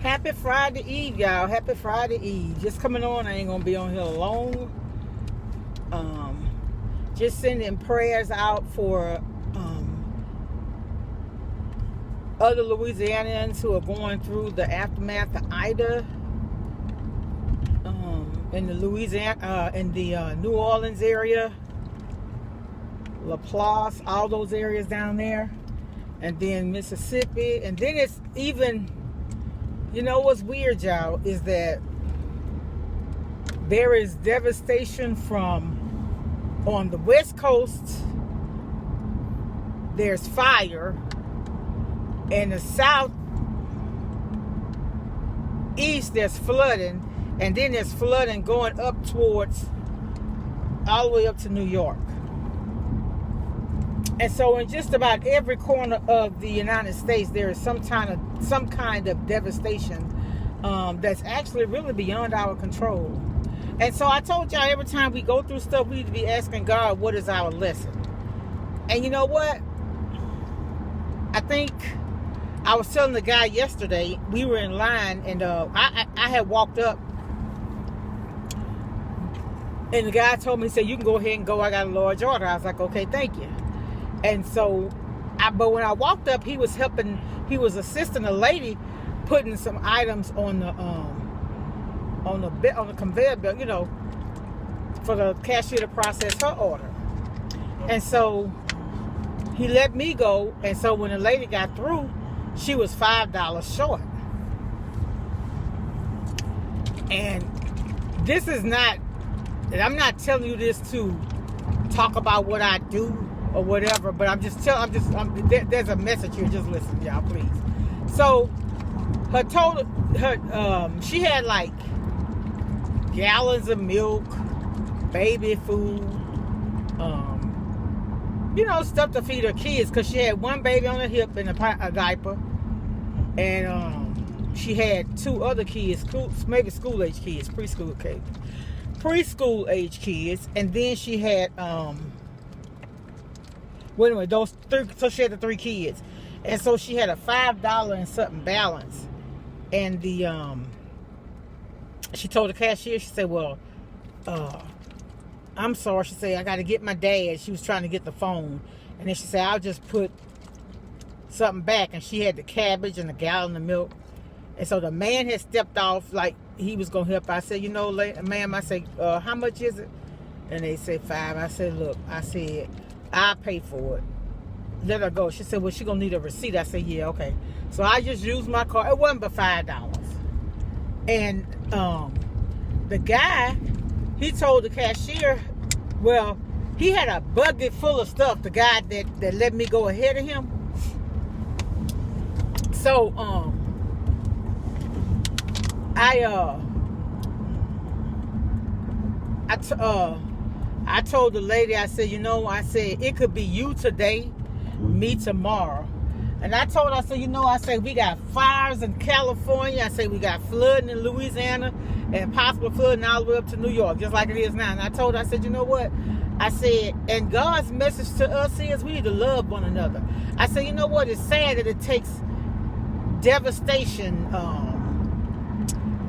Happy Friday Eve, y'all. Happy Friday Eve. Just coming on. I ain't gonna be on here alone. Just sending prayers out for other Louisianians who are going through the aftermath of Ida. In the Louisiana, in the New Orleans area, LaPlace, all those areas down there, and then Mississippi, and then it's even. You know what's weird, y'all, is that there is devastation from on the West Coast. There's fire. In the South East, there's flooding. And then there's flooding going up towards, all the way up to New York. And so in just about every corner of the United States, there is some kind of devastation that's actually really beyond our control. And so I told y'all, every time we go through stuff, we need to be asking God, what is our lesson? And you know what? I think I was telling the guy yesterday, we were in line, and I had walked up, and the guy told me, he said, you can go ahead and go, I got a large order. I was like, okay, thank you. And so, but when I walked up, he was assisting a lady putting some items on the conveyor belt, you know, for the cashier to process her order. And so he let me go. And so when the lady got through, she was $5 short. And this is not, and I'm not telling you this to talk about what I do or whatever, but there's a message here. Just listen, y'all, please. So she had like gallons of milk, baby food, you know, stuff to feed her kids, because she had one baby on her hip in a diaper, and she had two other kids, maybe school age kids, preschool age kids, and then she had those three, so she had the three kids. And so she had a $5 and something balance. And she told the cashier, she said, well, I'm sorry. She said, I got to get my dad. She was trying to get the phone. And then she said, I'll just put something back. And she had the cabbage and a gallon of milk. And so the man had stepped off like he was going to help. I said, you know, ma'am, I said, how much is it? And they said $5. I said, look, I'll pay for it. Let her go. She said, well, she gonna need a receipt. I said, yeah, okay. So I just used my card. It wasn't but $5. And the guy, he told the cashier, well, he had a bucket full of stuff, the guy that let me go ahead of him. So I told the lady, I said, you know, I said, it could be you today, me tomorrow. And I told her, I said, you know, I said, we got fires in California. I said, we got flooding in Louisiana and possible flooding all the way up to New York, just like it is now. And I told her, I said, you know what? I said, and God's message to us is we need to love one another. I said, you know what? It's sad that it takes devastation,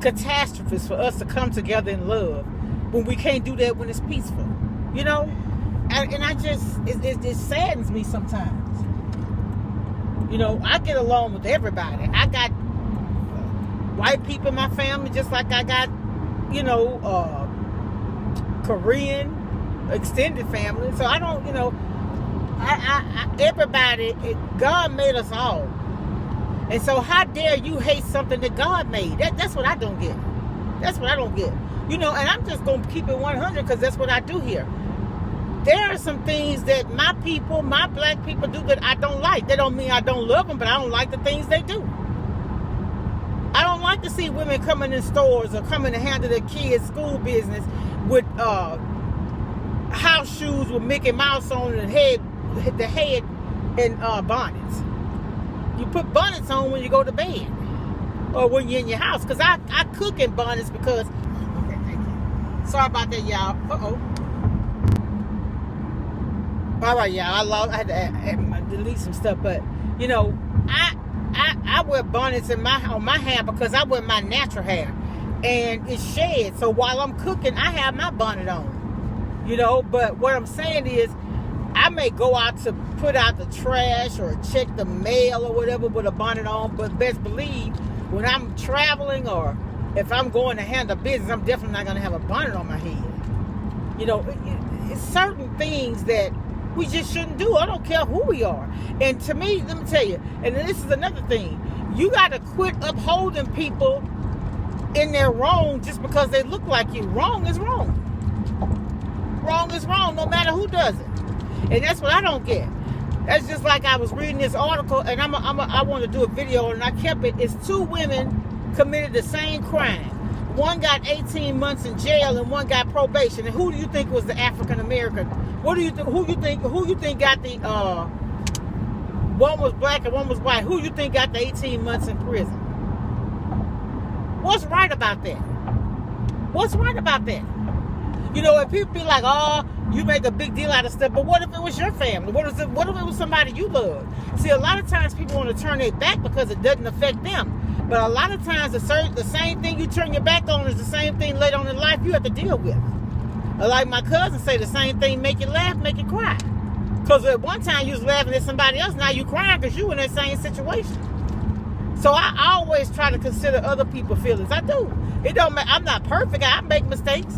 catastrophes for us to come together in love when we can't do that when it's peaceful, you know? And I just, it saddens me sometimes. You know, I get along with everybody. I got white people in my family, just like I got, you know, Korean extended family. So I don't, you know, everybody, God made us all. And so how dare you hate something that God made? That's what I don't get. That's what I don't get. You know, and I'm just going to keep it 100 because that's what I do here. There are some things that my people, my black people do that I don't like. That don't mean I don't love them, but I don't like the things they do. I don't like to see women coming in stores or coming to handle their kids' school business with house shoes with Mickey Mouse on and the head and bonnets. You put bonnets on when you go to bed or when you're in your house. Because I cook in bonnets because... Okay, thank you. Sorry about that, y'all. Uh-oh. All right, y'all. I had to delete some stuff, but you know, I wear bonnets on my hair because I wear my natural hair, and it's shed. So while I'm cooking, I have my bonnet on, you know. But what I'm saying is, I may go out to put out the trash or check the mail or whatever with a bonnet on. But best believe, when I'm traveling or if I'm going to handle business, I'm definitely not going to have a bonnet on my head. You know, it's certain things that we just shouldn't do. I don't care who we are. And to me, let me tell you, and this is another thing, you got to quit upholding people in their wrong just because they look like you. Wrong is wrong. Wrong is wrong, no matter who does it. And that's what I don't get. That's just like I was reading this article, and I want to do a video, and I kept it. It's 2 women committed the same crime. One got 18 months in jail, and one got probation. And who do you think was the African American? Who you think got the one was black and one was white? Who you think got the 18 months in prison? What's right about that? What's right about that? You know, if people be like, oh, you make a big deal out of stuff, but what if it was your family? What if it was somebody you love? See, a lot of times people want to turn their back because it doesn't affect them. But a lot of times the same thing you turn your back on is the same thing later on in life you have to deal with. Like my cousin say, the same thing make you laugh, make you cry. Because at one time you was laughing at somebody else, now you crying because you in that same situation. So I always try to consider other people's feelings. I do. It don't matter. I'm not perfect. I make mistakes.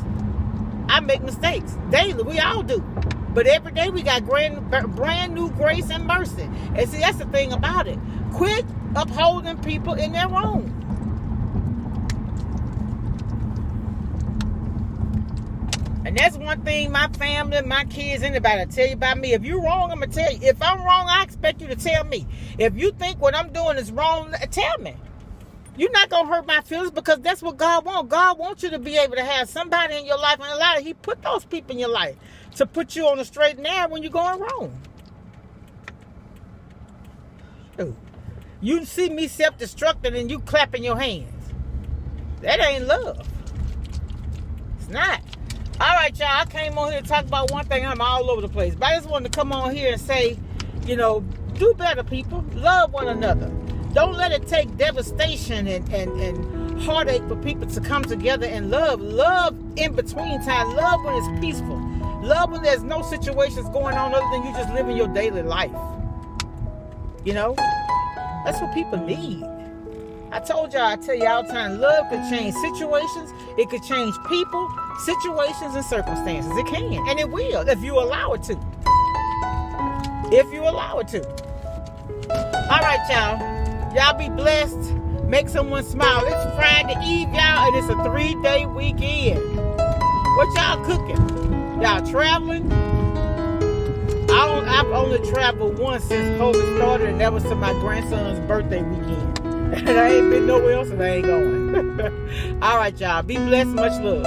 I make mistakes daily. We all do. But every day we got brand new grace and mercy. And see, that's the thing about it. Quit upholding people in their wrong. And that's one thing my family, my kids, anybody tell you about me. If you're wrong, I'm going to tell you. If I'm wrong, I expect you to tell me. If you think what I'm doing is wrong, tell me. You're not going to hurt my feelings because that's what God wants. God wants you to be able to have somebody in your life. And a lot of He put those people in your life to put you on the straight and narrow when you're going wrong. Dude, you see me self-destructing and you clapping your hands. That ain't love. It's not. All right, y'all. I came on here to talk about one thing. I'm all over the place. But I just wanted to come on here and say, you know, do better, people. Love one another. Don't let it take devastation and heartache for people to come together and love. Love in between time. Love when it's peaceful. Love when there's no situations going on other than you just living your daily life. You know? That's what people need. I told y'all, I tell you all the time, love could change situations. It could change people, situations, and circumstances. It can. And it will if you allow it to. If you allow it to. All right, y'all. Y'all be blessed. Make someone smile. It's Friday Eve, y'all, and it's a 3-day weekend. What y'all cooking? Y'all traveling? I've only traveled once since COVID started, and that was to my grandson's birthday weekend. And I ain't been nowhere else, and I ain't going. All right, y'all. Be blessed. Much love.